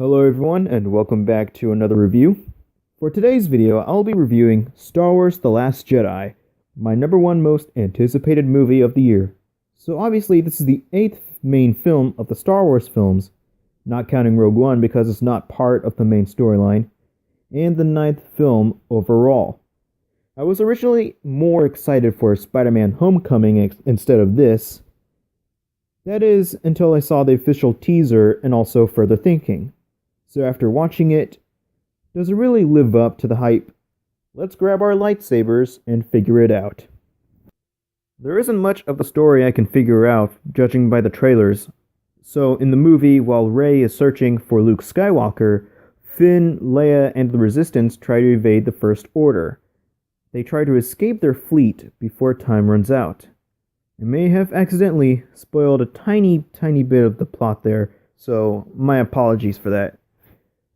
Hello everyone, and welcome back to another review. For today's video, I'll be reviewing Star Wars The Last Jedi, my number one most anticipated movie of the year. So obviously this is the 8th main film of the Star Wars films, not counting Rogue One because it's not part of the main storyline, and the 9th film overall. I was originally more excited for Spider-Man Homecoming instead of this. That is, until I saw the official teaser and also further thinking. So after watching it, does it really live up to the hype? Let's grab our lightsabers and figure it out. There isn't much of the story I can figure out, judging by the trailers. So in the movie, while Rey is searching for Luke Skywalker, Finn, Leia, and the Resistance try to evade the First Order. They try to escape their fleet before time runs out. I may have accidentally spoiled a tiny bit of the plot there, so my apologies for that.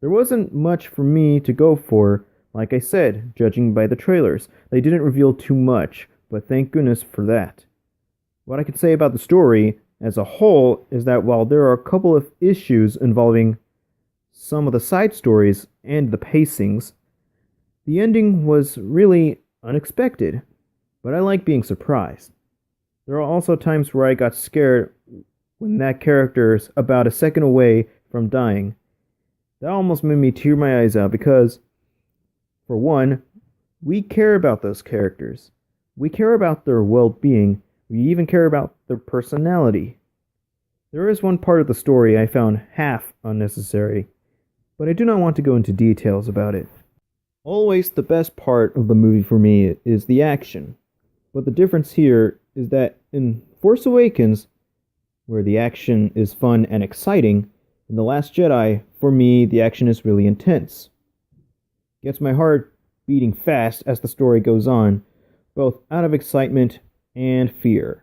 There wasn't much for me to go for, like I said, judging by the trailers. They didn't reveal too much, but thank goodness for that. What I can say about the story as a whole is that while there are a couple of issues involving some of the side stories and the pacings, the ending was really unexpected, but I like being surprised. There are also times where I got scared when that character's about a second away from dying. That almost made me tear my eyes out because, for one, we care about those characters. We care about their well-being. We even care about their personality. There is one part of the story I found half unnecessary, but I do not want to go into details about it. Always the best part of the movie for me is the action, but the difference here is that in Force Awakens, where the action is fun and exciting, in The Last Jedi, for me, the action is really intense. Gets my heart beating fast as the story goes on, both out of excitement and fear.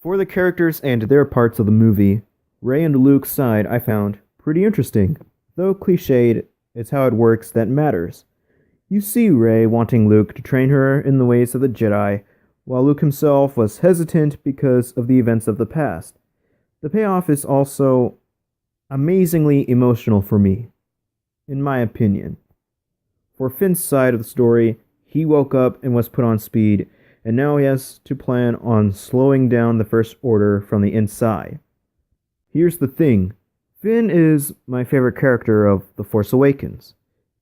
For the characters and their parts of the movie, Rey and Luke's side I found pretty interesting. Though cliched, it's how it works that matters. You see Rey wanting Luke to train her in the ways of the Jedi, while Luke himself was hesitant because of the events of the past. The payoff is also amazingly emotional for me, in my opinion. For Finn's side of the story, he woke up and was put on speed, and now he has to plan on slowing down the First Order from the inside. Here's the thing, Finn is my favorite character of The Force Awakens,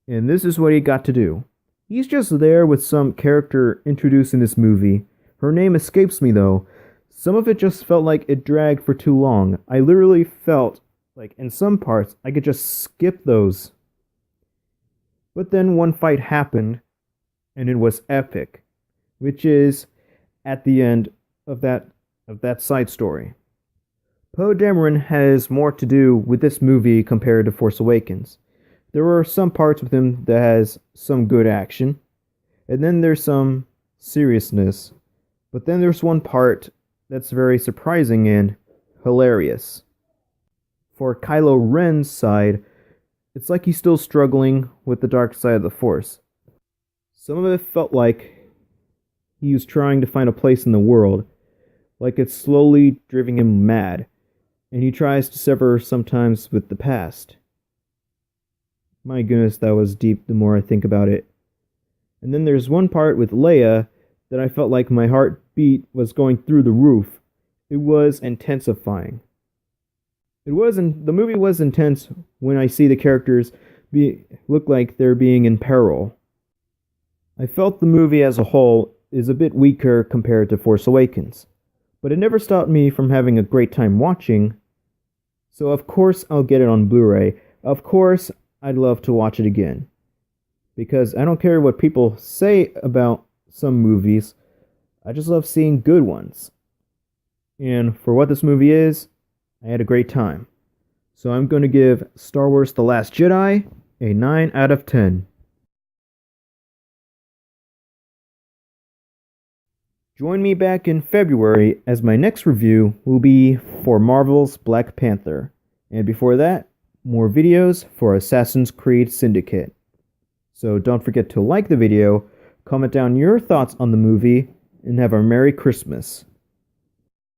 and this is what he got to do. He's just there with some character introduced in this movie. Her name escapes me though. Some of it just felt like it dragged for too long. I literally felt like in some parts I could just skip those. But then one fight happened, and it was epic, which is at the end of that side story. Poe Dameron has more to do with this movie compared to Force Awakens. There are some parts with him that has some good action, and then there's some seriousness. But then there's one part that's very surprising and hilarious. For Kylo Ren's side, it's like he's still struggling with the dark side of the Force. Some of it felt like he was trying to find a place in the world, like it's slowly driving him mad, and he tries to sever sometimes with the past. My goodness, that was deep the more I think about it. And then there's one part with Leia that I felt like my heartbeat was going through the roof. It was intensifying. The movie was intense when I see the characters look like they're being in peril. I felt the movie as a whole is a bit weaker compared to Force Awakens, but it never stopped me from having a great time watching. So of course I'll get it on Blu-ray. Of course I'd love to watch it again. Because I don't care what people say about some movies, I just love seeing good ones. And for what this movie is, I had a great time. So I'm going to give Star Wars The Last Jedi a 9 out of 10. Join me back in February as my next review will be for Marvel's Black Panther. And before that, more videos for Assassin's Creed Syndicate. So don't forget to like the video, comment down your thoughts on the movie, and have a Merry Christmas.